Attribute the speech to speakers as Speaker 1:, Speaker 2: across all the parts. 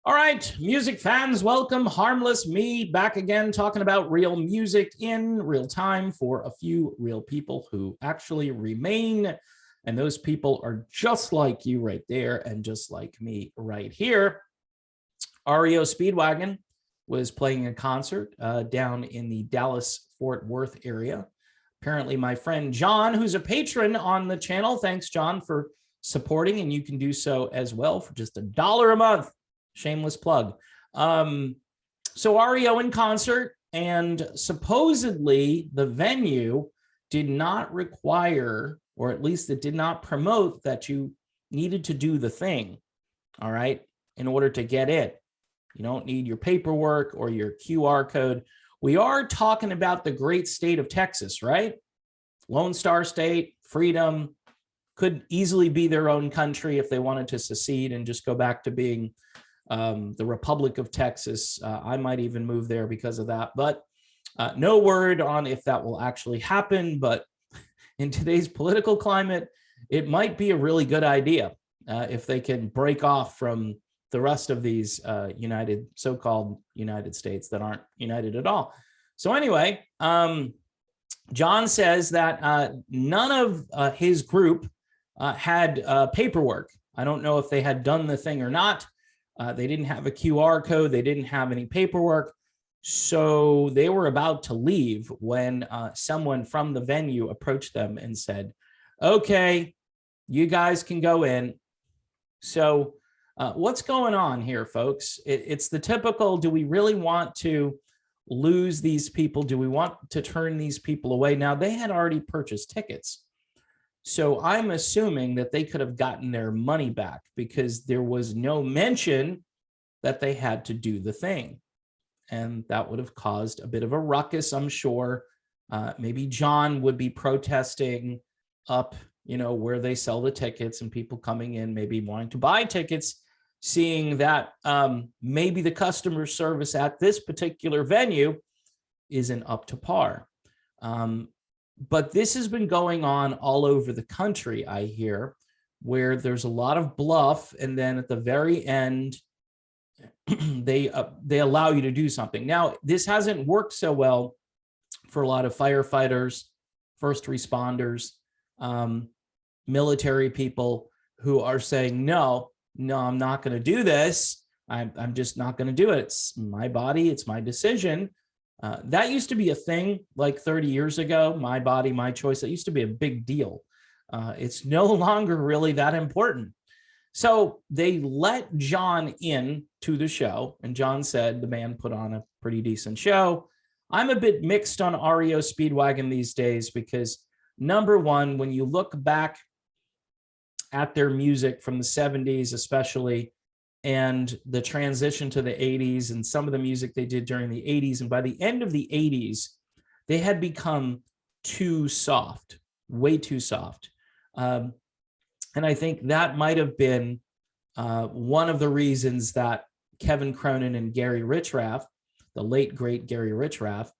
Speaker 1: All right, music fans, welcome. Harmless me back again, talking about real music in real time for a few real people who actually remain. And those people are just like you right there and just like me right here. REO Speedwagon was playing a concert down in the Dallas-Fort Worth area. Apparently, my friend John, who's a patron on the channel, thanks, John, for supporting, and you can do so as well for just $1 a month. Shameless plug. So REO in concert, and supposedly the venue did not require, or at least it did not promote, that you needed to do the thing, all right, in order to get in. You don't need your paperwork or your QR code. We are talking about the great state of Texas, right? Lone Star State, freedom, could easily be their own country if they wanted to secede and just go back to being the Republic of Texas. I might even move there because of that, but no word on if that will actually happen. But in today's political climate, it might be a really good idea if they can break off from the rest of these so-called United States that aren't united at all. So anyway, John says that none of his group had paperwork. I don't know if they had done the thing or not. They didn't have a QR code. They didn't have any paperwork. So they were about to leave when someone from the venue approached them and said, okay, you guys can go in. So what's going on here, folks? It's the typical, do we really want to lose these people? Do we want to turn these people away? Now, they had already purchased tickets. So I'm assuming that they could have gotten their money back because there was no mention that they had to do the thing. And that would have caused a bit of a ruckus, I'm sure. Maybe John would be protesting up, where they sell the tickets, and people coming in, maybe wanting to buy tickets, seeing that maybe the customer service at this particular venue isn't up to par. But this has been going on all over the country, I hear, where there's a lot of bluff, and then at the very end, they allow you to do something. Now, this hasn't worked so well for a lot of firefighters, first responders, military people who are saying, no, I'm not going to do this. I'm just not going to do it. It's my body. It's my decision. That used to be a thing like 30 years ago, my body, my choice. That used to be a big deal. It's no longer really that important. So they let John in to the show, and John said the band put on a pretty decent show. I'm a bit mixed on REO Speedwagon these days because, number one, when you look back at their music from the 70s especially, and the transition to the 80s and some of the music they did during the 80s. And by the end of the 80s, they had become too soft, way too soft. And I think that might have been one of the reasons that Kevin Cronin and Gary Richrath, the late, great Gary Richrath,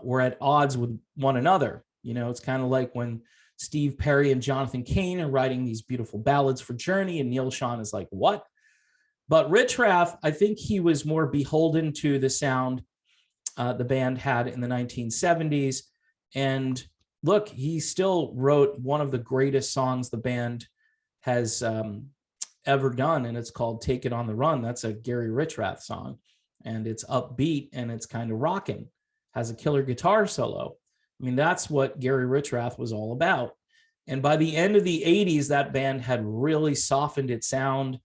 Speaker 1: were at odds with one another. It's kind of like when Steve Perry and Jonathan Cain are writing these beautiful ballads for Journey, and Neil Schon is like, what? But Richrath, I think he was more beholden to the sound the band had in the 1970s. And look, he still wrote one of the greatest songs the band has ever done, and it's called Take It on the Run. That's a Gary Richrath song, and it's upbeat, and it's kind of rocking, has a killer guitar solo. I mean, that's what Gary Richrath was all about. And by the end of the 80s, that band had really softened its sound.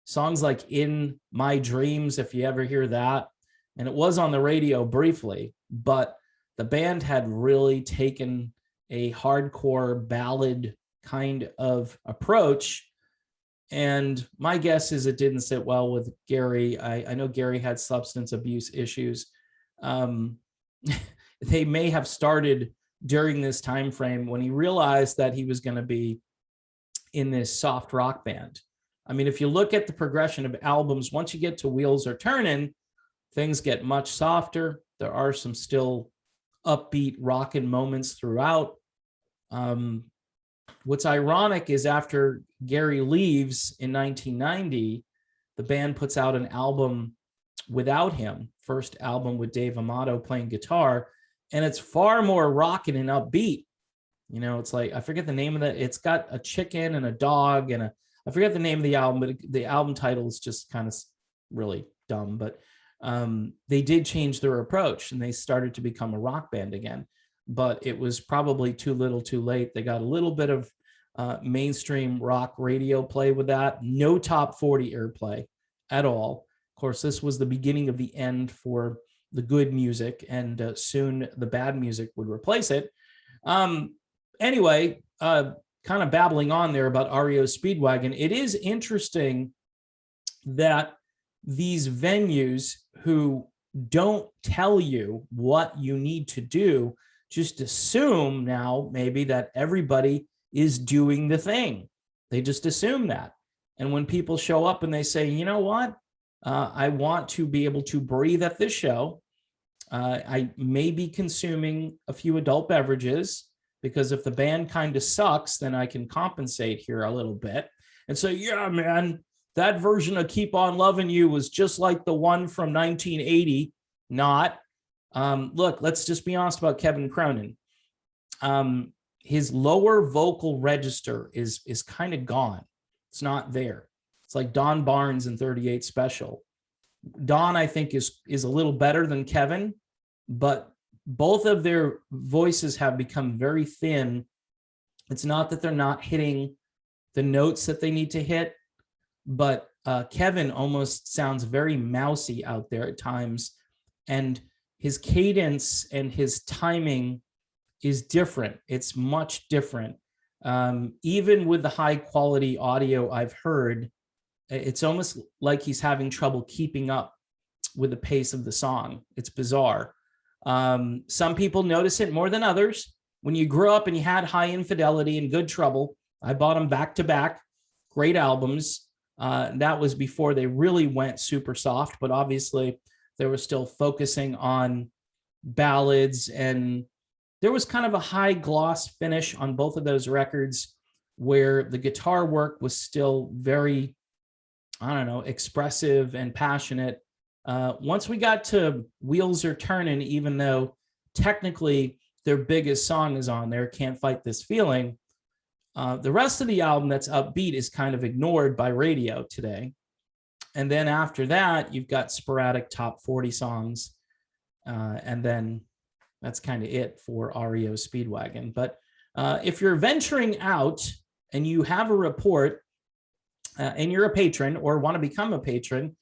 Speaker 1: Songs like In My Dreams, if you ever hear that, and it was on the radio briefly, but the band had really taken a hardcore ballad kind of approach. And my guess is it didn't sit well with Gary. I know Gary had substance abuse issues. They may have started during this time frame when he realized that he was going to be in this soft rock band. I mean, if you look at the progression of albums, once you get to Wheels Are Turning, things get much softer. There are some still upbeat rockin' moments throughout. What's ironic is after Gary leaves in 1990, the band puts out an album without him, first album with Dave Amato playing guitar, and it's far more rocking and upbeat. You know, it's like, I forget the name of it. It's got a chicken and a dog and I forget the name of the album, but the album title is just kind of really dumb. But they did change their approach and they started to become a rock band again. But it was probably too little too late. They got a little bit of mainstream rock radio play with that. No top 40 airplay at all. Of course, this was the beginning of the end for the good music, and soon the bad music would replace it. Anyway, kind of babbling on there about REO Speedwagon, it is interesting that these venues who don't tell you what you need to do just assume now maybe that everybody is doing the thing. They just assume that. And when people show up and they say, you know what, I want to be able to breathe at this show, I may be consuming a few adult beverages, because if the band kind of sucks, then I can compensate here a little bit. And so, yeah, man, that version of Keep On Loving You was just like the one from 1980. Not. Look, let's just be honest about Kevin Cronin. His lower vocal register is kind of gone. It's not there. It's like Don Barnes in 38 Special. Don, I think, is a little better than Kevin, but both of their voices have become very thin. It's not that they're not hitting the notes that they need to hit, but Kevin almost sounds very mousy out there at times, and his cadence and his timing is different. It's much different. Even with the high quality audio I've heard, it's almost like he's having trouble keeping up with the pace of the song. It's bizarre. Some people notice it more than others. When you grew up and you had High Infidelity and Good Trouble, I bought them back to back, great albums. That was before they really went super soft, but obviously they were still focusing on ballads, and there was kind of a high gloss finish on both of those records where the guitar work was still very, I don't know, expressive and passionate. Once we got to Wheels Are Turning, even though technically their biggest song is on there, Can't Fight This Feeling, the rest of the album that's upbeat is kind of ignored by radio today. And then after that, you've got sporadic top 40 songs. And then that's kind of it for REO Speedwagon. But if you're venturing out and you have a report and you're a patron or want to become a patron,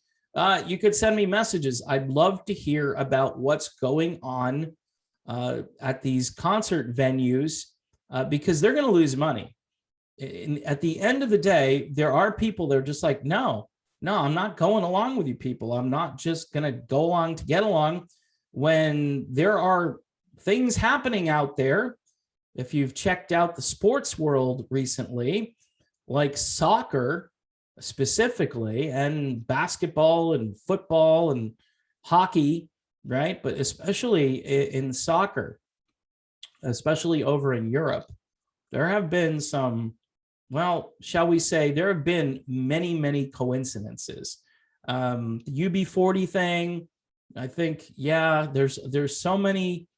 Speaker 1: you could send me messages. I'd love to hear about what's going on at these concert venues, because they're going to lose money. At the end of the day, there are people that are just like, no, I'm not going along with you people. I'm not just going to go along to get along, when there are things happening out there. If you've checked out the sports world recently, like soccer specifically, and basketball and football and hockey, right? But especially in soccer, especially over in Europe, there have been some, well, shall we say, there have been many coincidences. The UB40 thing, I think, yeah, there's so many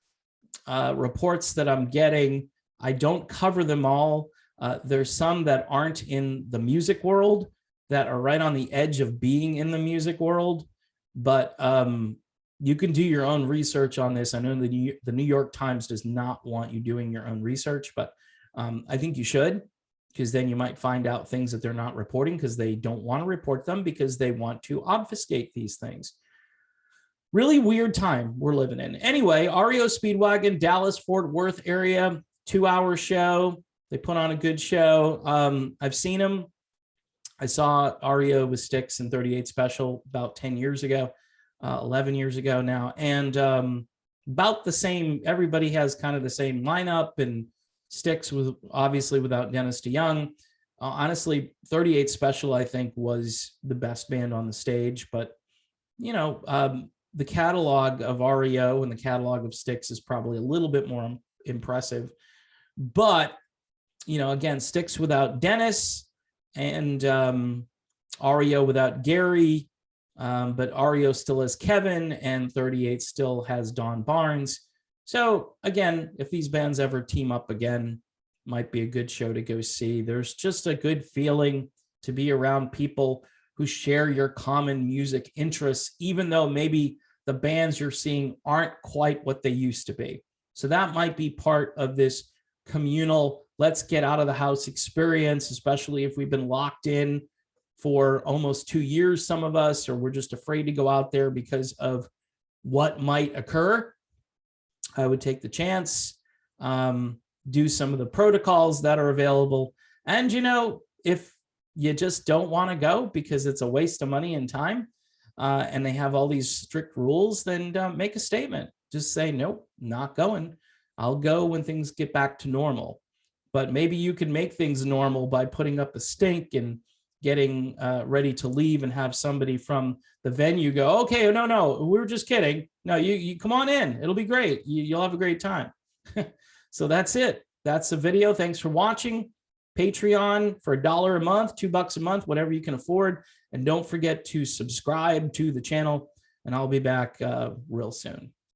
Speaker 1: reports that I'm getting. I don't cover them all. There's some that aren't in the music world that are right on the edge of being in the music world. But you can do your own research on this. I know the New York Times does not want you doing your own research, but I think you should, because then you might find out things that they're not reporting because they don't want to report them, because they want to obfuscate these things. Really weird time we're living in. Anyway, REO Speedwagon, Dallas, Fort Worth area, 2-hour show. They put on a good show. I've seen them. I saw REO with Styx and 38 Special about 10 years ago, 11 years ago now. And about the same, everybody has kind of the same lineup, and Styx was obviously without Dennis DeYoung. Honestly, 38 Special, I think, was the best band on the stage. But, you know, the catalog of REO and the catalog of Styx is probably a little bit more impressive. But, you know, again, Styx without Dennis, and REO without Gary, but REO still has Kevin, and 38 still has Don Barnes. So again, if these bands ever team up again, might be a good show to go see. There's just a good feeling to be around people who share your common music interests, even though maybe the bands you're seeing aren't quite what they used to be. So that might be part of this communal, let's get out of the house experience, especially if we've been locked in for almost 2 years, some of us, or we're just afraid to go out there because of what might occur. I would take the chance, do some of the protocols that are available. And, you know, if you just don't want to go because it's a waste of money and time, and they have all these strict rules, then make a statement. Just say, nope, not going. I'll go when things get back to normal. But maybe you can make things normal by putting up a stink and getting ready to leave and have somebody from the venue go, okay, no, we were just kidding. No, you come on in. It'll be great. You'll have a great time. So that's it. That's the video. Thanks for watching. Patreon for $1 a month, $2 a month, whatever you can afford. And don't forget to subscribe to the channel, and I'll be back real soon.